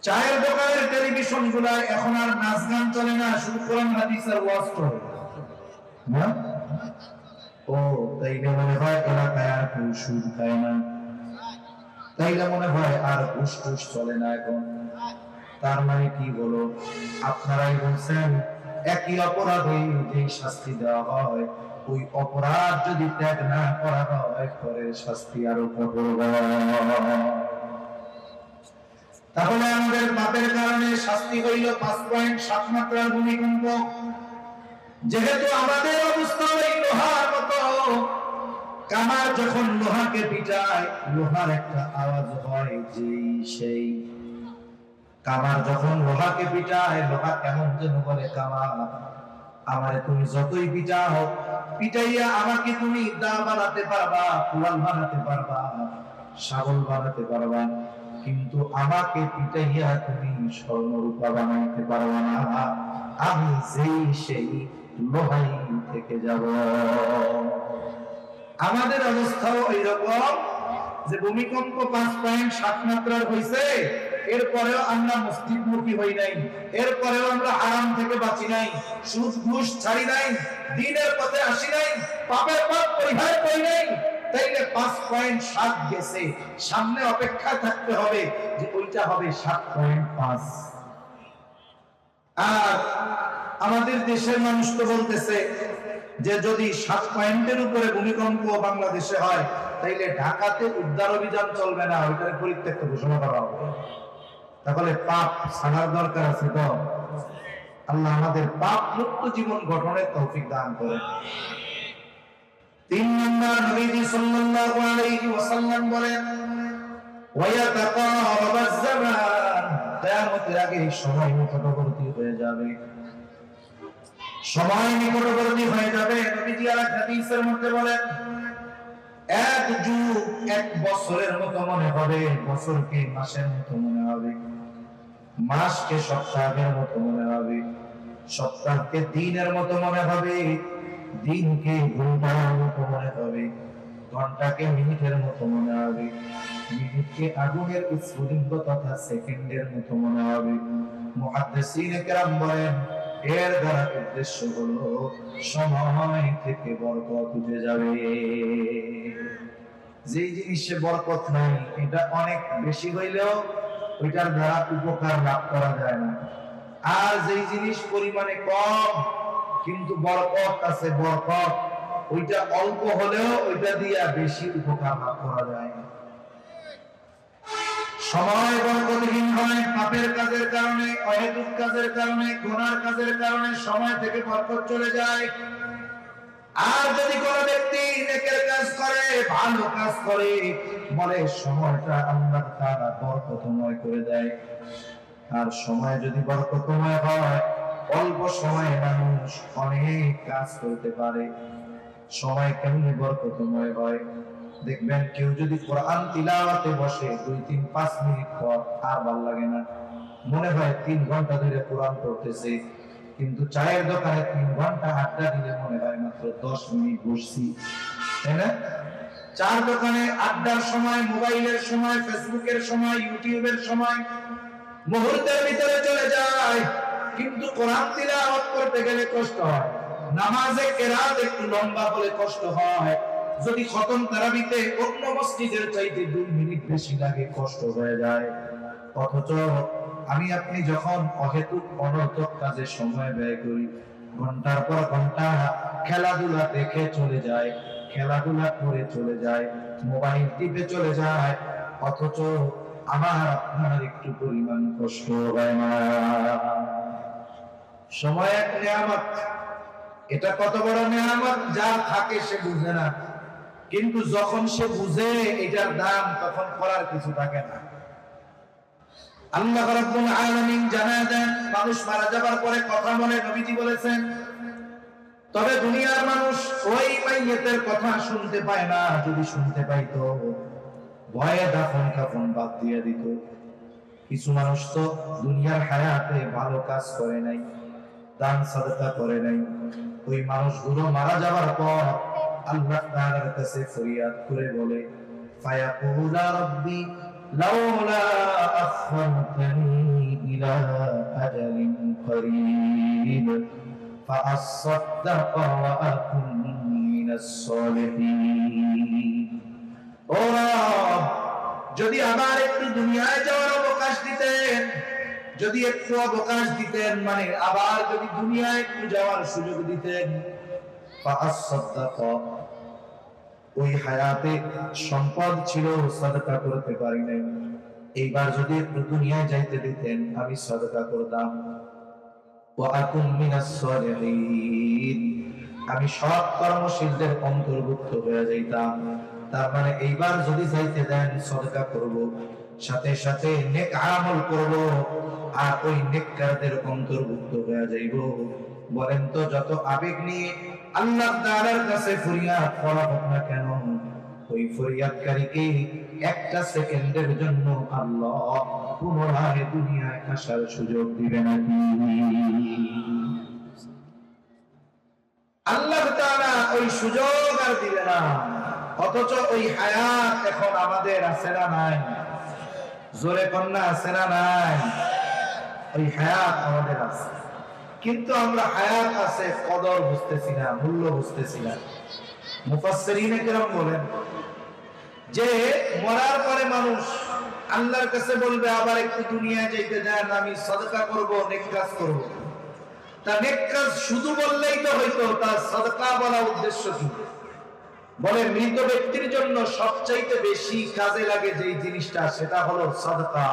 চায়ের দোকানের টেলিভিশন গুলায় এখন আর নাচ গান চলে না, শুধু কোরআন হাদিস আর ওয়াজ চলে। না? ও তাইলে মনে হয় এলাকায় আর কেউ সুদ খায় না, তাইলে মনে হয় আর ঘুষ টুস চলে না এখন। তার মানে কি হলো? আপনারাই বলছেন একই অপরাধে যে শাস্তি দেওয়া হয়, ওই অপরাধ যদি ত্যাগ না করা হয় পরে শাস্তি আরো কঠোর হয়। তাহলে আমাদের পাপের কারণে শাস্তি হইল 5.7 মাত্রার ভূমিকম্প। যেহেতু আমাদের অবস্থা ওই লোহার মতো, কামার যখন লোহাকে পিটায় লোহার একটা আওয়াজ হয়, যেই সেই কামার যখন লোহাকে পিটায় লোহা কেমন যেন বলে, কামার আমারে তুমি যতই পিটাও, পিটাইয়া আমাকে তুমি দা বানাতে পারবা, কুড়াল বানাতে পারবা, শাবল বানাতে পারবা, কিন্তু আমাকে পিটাইয়া তুমি স্বর্ণরূপা বানাইতে পারবা না। আমি যেই সেই লোহাই থেকে যাব। আমাদের অবস্থাও এইরকম যে ভূমিকম্প 5.7 মাত্রার হইছে, এরপরেও আমরা মসজিদমুখী হই নাই, এরপরেও আমরা আরাম থেকে বাঁচি নাই, সুদ ঘুষ ছাড়ি নাই, দ্বীনের পথে আসি নাই, পাপের পথ পরিহার করি নাই। তাইলে 5.7 গেছে, সামনে অপেক্ষা থাকতে হবে যে ওইটা হবে 7.5। আর আমাদের দেশের মানুষ তো বলতেছে যে যদি 7 পয়েন্টের উপরে ভূমিকম্প বাংলাদেশে হয় তাইলে ঢাকাতে উদ্ধার অভিযান চলবে না, ওইটার পরিত্যক্ত ঘোষণা করা হবে। তাহলে পাপ ছাড়ার দরকার আছে তো। আল্লাহ আমাদের পাপ মুক্ত জীবন গঠনের তৌফিক দান করেন। 3 নম্বর, নবীজি সাল্লাল্লাহু আলাইহি ওয়াসাল্লাম বলেন ওয়ায়াতাকারাবাজ জামান, কিয়ামতের আগে সময় নিকটবর্তী হয়ে যাবে, সময় নিকটবর্তী হয়ে যাবে। নবীজি আর হাদিসের মধ্যে বলেন এক যুগ 1 বছরের মতো মনে হবে, বছরকে মাসের মতো মনে হবে, মাসকে সপ্তাহের মতো মনে হবে, সপ্তাহকে দিনের মতো মনে হবে, দিনকে ঘন্টার মতো মনে হবে, ঘন্টাকে মিনিটের মতো মনে হবে, মিনিটকে আগুনের স্ফুলিঙ্গ তথা সেকেন্ডের মতো মনে হবে। মুহাদ্দিসিনে কেরাম বলেন এর দ্বারা উদ্দেশ্য হলো সময় থেকে বরকত উঠে যাবে। যে জিনিসে বরকত নাই এটা অনেক বেশি হইলেও ওইটার দ্বারা উপকার লাভ করা যায় না, আর যেই জিনিস পরিমাণে কম কিন্তু বরকত আছে, বরকত ওইটা অল্প হলেও ওইটা দিয়া বেশি উপকার লাভ করা যায়। সময় বরকতহীন হয় পাপের কাজের কারণে, অহেতুক কাজের কারণে, গুনার কাজের কারণে সময় থেকে বরকত চলে যায়। আর যদি কোনো ব্যক্তি নেকের কাজ করে, ভালো কাজ করে, বলে সময়টা আল্লাহ তাআলা বরকতময় করে দেয়। আর সময় যদি বরকতময় হয়, অল্প সময়ে মানুষ অনেক কাজ করতে পারে। সময় কেমনি বরকতময় হয় দেখবেন, কেউ যদি কোরআন তিলাওয়াতে বসে 2, 3, 5 মিনিট পর আর ভালো লাগে না, মনে হয় 3 ঘন্টা ধরে কোরআন পড়তেছে। কিন্তু চায়ের দোকানে 3 ঘন্টা আড্ডা দিলে মনে হয় মাত্র 10 মিনিট বসছি, তাই না? চার দোকানে আড্ডার সময়, মোবাইলের সময়, ফেসবুকের সময়, ইউটিউবের সময় মুহূর্তের ভিতরে চলে যায়, কিন্তু কোরআন তিলাওয়াত করতে গেলে কষ্ট হয়, নামাজে কেরাত একটু লম্বা হলে কষ্ট হয়, যদি খতম তারাবিতে অন্য মসজিদের চাইতে 2 মিনিট বেশি লাগে কষ্ট হয়ে যায়। অথচ আমি আপনি যখন অহেতুক অনর্থক কাজে সময় ব্যয় করি, ঘন্টার পর ঘন্টা খেলাধুলা দেখে চলে যায়, খেলাধুলা করে চলে যায়, মোবাইল টিপে চলে যায়, অথচ আমার আপনার একটু পরিমাণ কষ্ট হয় না। সময় এক নিয়ামত, এটা কত বড় নিয়ামত, যা থাকে সে বুঝে না, কিন্তু যখন সে বুঝে এটার দাম তখন করার কিছু থাকে না। আল্লাহ রাব্বুল আলামিন জানায় দেন মানুষ মারা যাবার পরে কথা বলে, নবীজি বলেছেন, তবে দুনিয়ার মানুষ ওই মাইয়িতের কথা শুনতে পায় না, যদি শুনতে পাইতো ভয়ে দাফন কাফন বাদ দিয়ে দিত। কিছু মানুষ তো দুনিয়ার হায়াতে ভালো কাজ করে নাই, দান সাদকা করে নাই, ওই মানুষগুলো মারা যাবার পর আল্লাহ তাআলার কাছে ফরিয়াদ করে বলে, ফায়াকুলা রাব্বি লাউলা আখরতনি ইলা আজালিন করিব ফাআসাদদাকা ওয়া আকুন মিনাস সালিহিন। ও রব, যদি আবার একটু দুনিয়ায় যাওয়ার অবকাশ দিতেন, যদি একটু অবকাশ দিতেন, মানে আবার যদি দুনিয়ায় একটু যাওয়ার সুযোগ দিতেন, ফাআসাদদাকা, ওই হায়াতে সম্পদ ছিল সাদকা করতে পারি নাই, এইবার যদি একটু দুনিয়ায় যাইতে দিতেন আমি সাদকা করতাম, ওয়া আকুন মিনাস সালিহিন, আমি সৎ কর্মশীলদের অন্তর্ভুক্ত হয়ে যাইতাম। তার মানে এইবার যদি যাইতে দেন সাদকা করব, সাথে সাথে নেক আমল করব, আর ওই নেককারদের অন্তর্ভুক্ত হয়ে যাইব। বলেন তো, যত আবেগ নিয়ে আল্লাহ তাআলার কাছে ফরিয়াদ করা হোক না কেন, ওই ফরিয়াদকারীকে একটা সেকেন্ডের জন্য আল্লাহ পুনরায় দুনিয়ায় আসার সুযোগ দিবে নাকি? আল্লাহ তাআলা ওই সুযোগ আর দিবে না। অথচ ওই হায়াত এখন আমাদের আছে না নাই? জোরে কন্যা আছে না নাই? ওই হায়াত আমাদের আছে, কিন্তু আমরা হায়াত আছে কদর বুঝতেছি না, মূল্য বুঝতেছি না। মুফাসসিরিনে কেরাম বলেন যে মরার পরে মানুষ আল্লাহর কাছে বলবে আবার একটু দুনিয়ায় যেতে দেন, আমি সাদকা করব, নেক কাজ করব। তা নেক কাজ শুধু বললেই তো হইতো, তার সাদকা বলা উদ্দেশ্য কি? বলে মৃত ব্যক্তির জন্য সবচাইতে বেশি কাজে লাগে যে জিনিসটা, সেটা হলো সাদকা।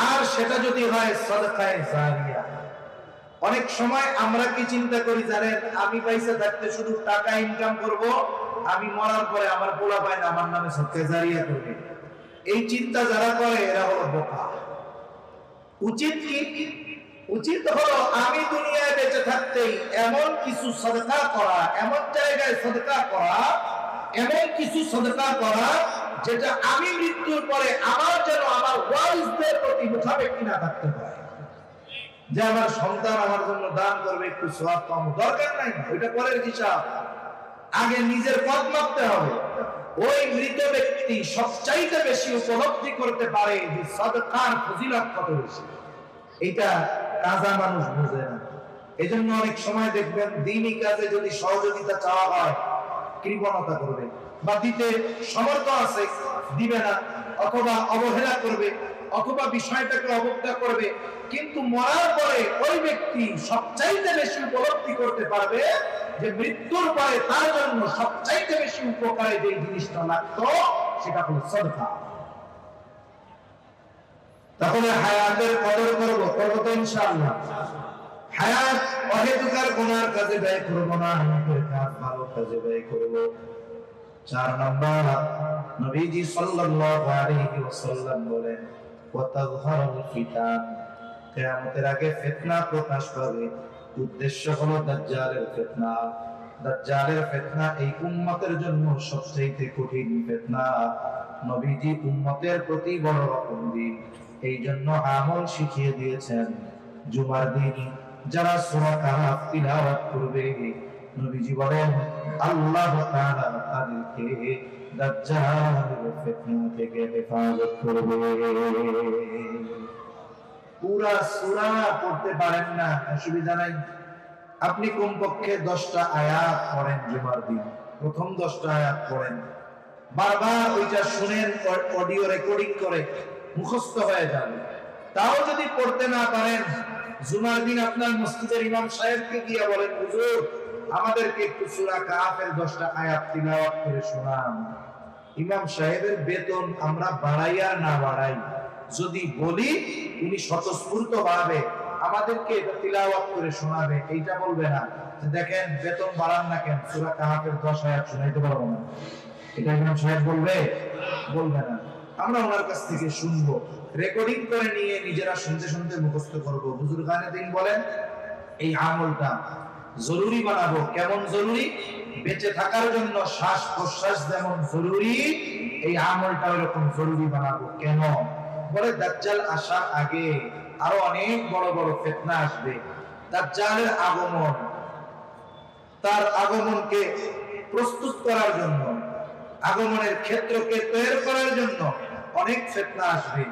আর সেটা যদি হয় সাদকায়ে জারিয়া। অনেক সময় আমরা কি চিন্তা করি জানেন, আমি পয়সা থাকতে শুধু টাকা ইনকাম করব, আমি মরার পরে আমার পোলা পায় না আমার নামে সাদকায়ে জারিয়া করবে। এই চিন্তা যারা করে এরা হলো বোকা। উচিত কি? উচিত হলো আমি দুনিয়ায় বেঁচে থাকতেই এমন কিছু সাদকা করা, এমন জায়গায় সাদকা করা, এমন কিছু সাদকা করা যেটা আমি মৃত্যুর পরে আমার যেন আমার ওয়ারিসদের প্রতি মুখাপেক্ষী না থাকতে পারে। যে আমার সন্তান আমার জন্য দান করবে, একটু সওয়াব পাবো, দরকার নাই, ওইটা পরের হিসাব। আগে নিজের পথ মাপতে হবে। ওই মৃত ব্যক্তি সবচাইতে বেশি উপলব্ধি করতে পারে যে সাদকার ফজিলত কত বেশি। এটা কাজা মানুষ বুঝে না। এজন্য অনেক সময় দেখবেন দ্বীনি কাজে যদি সহযোগিতা চাওয়া হয় কৃপণতা করবে, বা দিতে সমর্থ আছে দিবে না, অথবা অবহেলা করবে, অথবা বিষয়টাকে অবজ্ঞা করবে। কিন্তু মরার পরে ওই ব্যক্তি সবচাইতে বেশি উপলব্ধি করতে পারবে যে মৃত্যুর পরে তার জন্য সবচাইতে বেশি উপকারে যে জিনিসটা লাগতো সেটা হলো সাদকা। তাহলে হায়াতের কদর করবো তো ইনশাআল্লাহ। হায়াত অহেতুকার গুনার কাজে ব্যয় করব না, আমাদের কাজ ভালো কাজে ব্যয় করব। 4 নাম্বার, নবীজি সাল্লাল্লাহু আলাইহি ওয়াসাল্লাম বলেন ওয়াতাযহারুল ফিতান, কিয়ামতের আগে ফিতনা প্রকাশ পাবে। উদ্দেশ্য হলো দাজ্জালের ফিতনা। দাজ্জালের ফিতনা এই উম্মতের জন্য সবচেয়ে কঠিন ফিতনা। নবীজি উম্মতের প্রতি বড় রকম দিন, এই জন্য আমল শিখিয়ে দিয়েছেন। জুমার দিন যারা সূরা কাহফ তিলাওয়াত করবে, নবীজি বলেন আল্লাহ তাআলা তাদেরকে দাজ্জালের ফিতনা থেকে হেফাজত করবে। পুরা সূরা পড়তে পারেন না, অসুবিধা নাই, আপনি কমপক্ষে 10টা আয়াত পড়েন জুমার দিন, প্রথম 10টা আয়াত পড়েন, বারবার ওইটা শুনেন, অডিও রেকর্ডিং করে মুখস্থ হয়ে যাবে। তাও যদি পড়তে না পারেন, জুমার দিন আপনার মসজিদের ইমাম সাহেবকে গিয়ে বলেন হুজুর আমাদেরকে একটু সূরা কাহফের 10টা আয়াত তিলাওয়াত করে শোনান। ইমাম সাহেবের বেতন আমরা বাড়াই আর না বাড়াই, যদি বলি উনি স্বতঃস্ফূর্ত ভাবে আমাদেরকে এটা তিলাওয়াত করে শোনাবে, এইটা বলবে না যে দেখেন বেতন বাড়ান না কেন, সূরা কাহফের 10 আয়াত শোনাইতে পারবো না। এটা ইমাম সাহেব বলবে? বলবে না। আমরা ওনার কাছ থেকে শুনবো, রেকর্ডিং করে নিয়ে নিজেরা শুনতে শুনতে মুখস্থ করবো। বুজুর্গানে দিন বলেন এই আমলটা জরুরি বানাবো। কেমন জরুরি? বেঁচে থাকার জন্য শ্বাস প্রশ্বাস যেমন জরুরি, এই আমলটা এরকম জরুরি বানাবো। কেন? বলে দাজ্জাল আসার আগে আরো অনেক বড় বড় ফিতনা আসবে। দাজ্জালের আগমন, তার আগমনকে প্রস্তুত করার জন্য, আগমনের ক্ষেত্রকে তৈরি করার জন্য অনেক ফিতনা আসবে।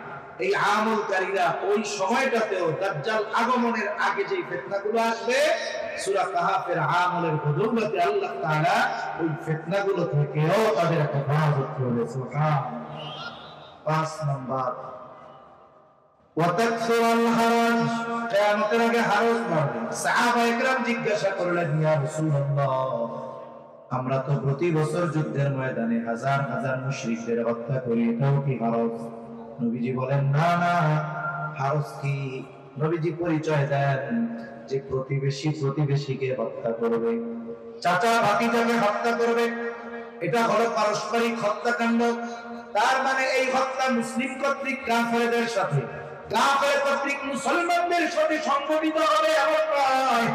এই আমলকারীরা ওই সময়টাতেও দাজ্জাল আগমনের আগে যে ফিতনাগুলো আসবে, সূরা কাহফের আমলের বদৌলতে আল্লাহ তাআলা ওই ফিতনাগুলো থেকেও তাদের হেফাজত করবে। সুবহানাল্লাহ। 5 নাম্বার, ওয়াতাকসুরুল হারাজ, কিয়ামতের আগে হারাজ বাড়বে। সাহাবায়ে কেরাম জিজ্ঞাসা করলেন ইয়া রাসূলুল্লাহ, আমরা তো প্রতি বছর যুদ্ধের ময়দানে হাজার হাজার মুশরিকদের হত্যা করি, এটাও কি হারাজ? নবীজি বলেন না না, হারাজ কি? নবীজি পরিচয় দেন যে প্রতিবেশী প্রতিবেশীকে হত্যা করবে, চাচা ভাতিজাকে হত্যা করবে, এটা হলো পারস্পরিক হত্যাকাণ্ড। তার মানে এই হত্যা মুসলিম কর্তৃক কাফেরদের সাথে, কাফের কর্তৃক মুসলমানদের সাথে সংগঠিত হবে এমন নয়,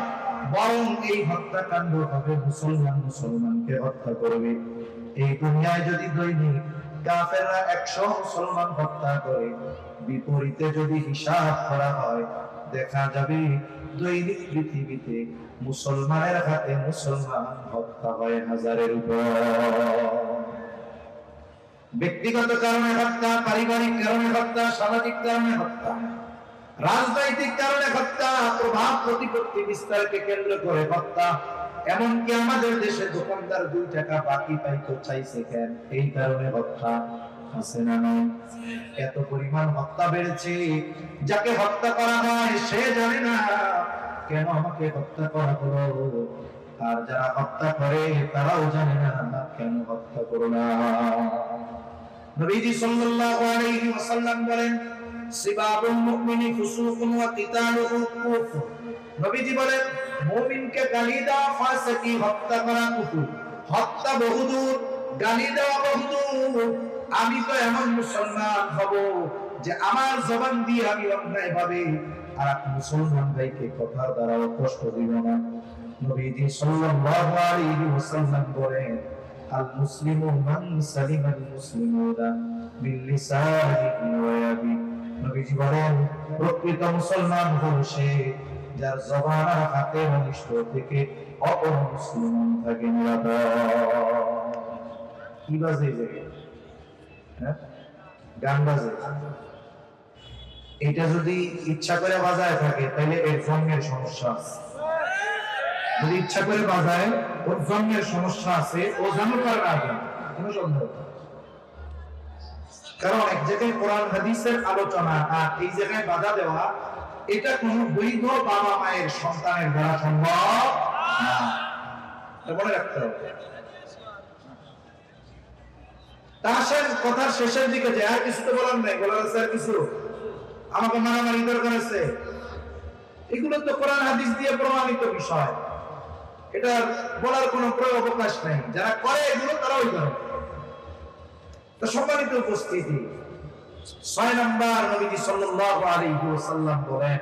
বরং এই হত্যাকাণ্ড হবে মুসলমান মুসলমানকে হত্যা করবে। এই দুনিয়ায় যদি দৈনিক কাফেররা 100 মুসলমান হত্যা করে, বিপরীতে যদি হিসাব করা হয় দেখা যাবে দৈনিক পৃথিবীতে মুসলমানের হাতে মুসলমান হত্যা হয় 1000-এর উপর। ব্যক্তিগত কারণে হত্যা, পারিবারিক কারণে হত্যা, সামাজিক কারণে হত্যা, রাজনৈতিক কারণে হত্যা, প্রভাব প্রতিপত্তি বিস্তারকে কেন্দ্র করে হত্যা, এমনকি আমাদের দেশে দোকানদার 2 টাকা বাকি পাইতো চাইছে কেন, এই কারণে হত্যা আছে না নাই? এত পরিমাণ হত্যা বেড়েছে, যাকে হত্যা করা হয় সে জানে না কেন আমাকে হত্যা করা হলো, আর যারা হত্যা করে তারাও জানে না কেন হত্যা করলাম। নবীজি সাল্লাল্লাহু আলাইহি ওয়াসাল্লাম বলেন, সিবাবুল মুমিনি ফুসুকুন ওয়া কিতালুহু কুফর। নবীজি বলেন, মুমিনকে গালি দেওয়া ফাসিকি, হত্যা করা কুফর। হত্যা বহুদূর, গালি দেওয়া বহুদূর। আমি তো এমন মুসলমান হব যে আমার জবান দিয়ে আমি অন্যায় ভাবে আর এক মুসলমান ভাইকে কথার দ্বারা কষ্ট দিব না। নবীজি সাল্লাল্লাহু আলাইহি ওয়াসাল্লাম বলেন, আল মুসলিমু মান সালিমাল মুসলিমুনা বিল লিসানিহি ওয়া ইয়াদি। নবীজি বলেন, প্রকৃত মুসলমান হলো সে যার জবান আর হাতের অনিষ্ট থেকে অপর মুসলমান থাকে নিরাপদ। কি বাজে জায়গা, হ্যাঁ, গান বাজে। এটা যদি ইচ্ছা করে বাজায় থাকে তাহলে এর জন্মের সমস্যা আছে। যদি ইচ্ছা করে বাজায় ওর জন্মের সমস্যা আছে, ও জানো কার আগে কোনো সন্দেহ। কারণ এক জায়গায় কোরআন হাদিসের আলোচনা আর এই জায়গায় বাধা দেওয়া, এটা কোন বৈধ বাবা মায়ের সন্তানের দ্বারা সম্ভব না, মনে রাখতে হবে। তাহসেন কথার শেষের দিকে যে আর কিছু তো বলার নাই, বলার আছে আর কিছু, আমাকে মারামারি দরকার আছে, এগুলো তো কোরআন হাদিস দিয়ে প্রমাণিত বিষয়, এটা বলার কোনো অবকাশ নাই। যারা করে এগুলো তারাও করে। তো সম্মানিত উপস্থিতি, 6 নাম্বার, নবীজি সাল্লাল্লাহু আলাইহি ওয়াসাল্লাম বলেন,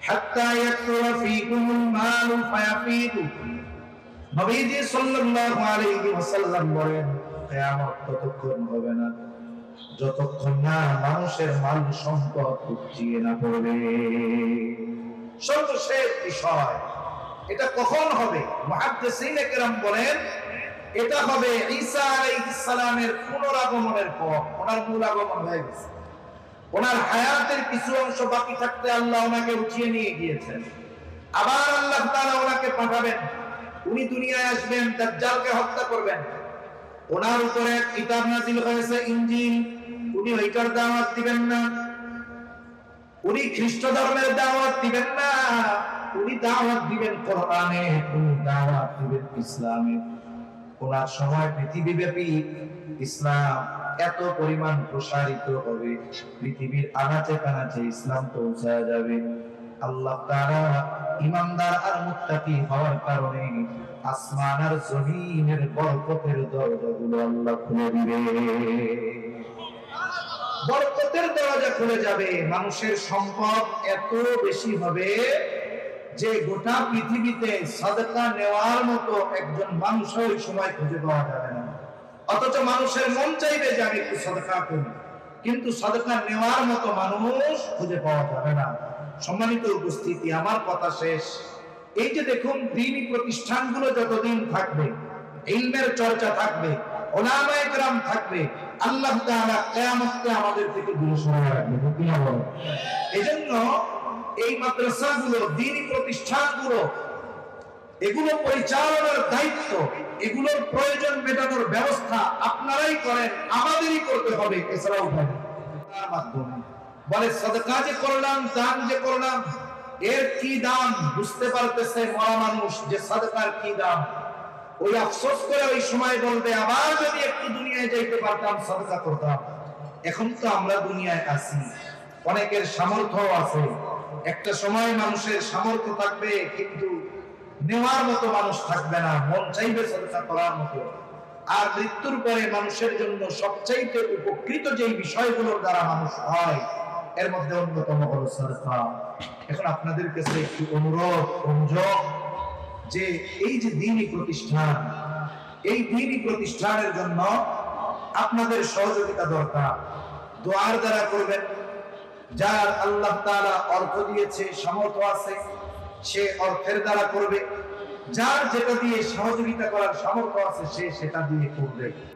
হাত্তা ইয়াকতুরা ফীকুমুল মালু ফায়াফীদু। নবীজি সাল্লাল্লাহু আলাইহি ওয়াসাল্লাম বলেন, কিয়ামত ততক্ষণ হবে না যতক্ষণ না মানুষের মাল সম্পদ উপচিয়ে না পড়বে। সর্বশেষ বিষয়, এটা কখন হবে? মুহাদ্দিসিনে কেরাম বলেন, এটা হবে ঈসা আলাইহিস সালামের পুনরাগমনের পর। ওনার মূল আগমন হয়ে গেছে, ওনার হায়াতের কিছু অংশ বাকি থাকতে আল্লাহ ওনাকে উঠিয়ে নিয়ে গিয়েছেন। আবার আল্লাহ তাআলা ওনাকে পাঠাবেন, উনি দুনিয়ায় আসবেন, দাজ্জালকে হত্যা করবেন। ওনার উপরে কিতাব নাযিল হয়েছে ইনজিল, উনি ওইটার দাওয়াত দিবেন না, উনি খ্রিস্ট ধর্মের দাওয়াত দিবেন না, উনি দাওয়াত দিবেন কোরআনের, উনি দাওয়াত দিবেন ইসলামের। ওনার সময় পৃথিবীব্যাপী ইসলাম এত পরিমাণ প্রসারিত হবে, পৃথিবীর আনাচে কানাচে ইসলাম পৌঁছায় যাবে। আল্লাহ তাআলা ঈমানদার আর মুত্তাকি হওয়ার কারণে আসমান আর জমিনের বরকতের দরজাগুলো আল্লাহ খুলে দিবে। বরকতের দরজা খুলে যাবে, মানুষের সম্পদ এত বেশি হবে যে গোটা পৃথিবীতে সাদকা নেওয়ার মতো একজন মানুষ ওই সময় খুঁজে পাওয়া যাবে না। অথচ মানুষের মন চাইবে যে আমি একটু সাদকা করি, কিন্তু সাদকা নেওয়ার মতো মানুষ খুঁজে পাওয়া যাবে না। সম্মানিত উপস্থিতি, আমার কথা শেষ। এই যে দেখুন, দ্বীনি প্রতিষ্ঠানগুলো যতদিন থাকবে, ইলমের চর্চা থাকবে, উলামায়ে কেরাম থাকবে, আল্লাহ তাআলা কিয়ামতে আমাদের থেকে দূরে সরিয়ে রাখবে। কি না বলেন? এজন্য এই মাদ্রাসাগুলো, দ্বীনি প্রতিষ্ঠানগুলো, এগুলো পরিচালনার দায়িত্ব, এগুলোর প্রয়োজন মেটানোর ব্যবস্থা আপনারাই করেন, আমাদেরই করতে হবে। এছাড়া উপায় নেই। তার মাধ্যমে বলে সাদকা যে করলাম, দান যে করলাম, এর কি দাম বুঝতে পারতেছে মরা মানুষ যে সাদকার কি দাম। ওই আফসোস করে ওই সময় বলবে, আবার যদি একটু দুনিয়ায় যাইতে পারতাম সাদকা করতাম। এখন তো আমরা দুনিয়ায় আছি, অনেকের সামর্থ্য আছে, একটা সময় মানুষের সামর্থ্য থাকবে কিন্তু নেওয়ার মতো মানুষ থাকবে না, মন চাইবে সাদকা করার মতো। আর মৃত্যুর পরে মানুষের জন্য সবচাইতে উপকৃত যেই বিষয়গুলোর দ্বারা মানুষ হয়, এর মধ্যে অন্যতম হলো সাদকা। এখন আপনাদের কাছে একটু অনুরোধ, অনুযোগ, যে এই যে দ্বীনি প্রতিষ্ঠান, এই দ্বীনি প্রতিষ্ঠানের জন্য আপনাদের সহযোগিতা দরকার। দোয়ার দ্বারা করবেন, যার আল্লাহ তাআলা অর্থ দিয়েছে, সামর্থ্য আছে, সে অর্থের দ্বারা করবে। যার যেটা দিয়ে সহযোগিতা করার সামর্থ্য আছে, সে সেটা দিয়ে করবে।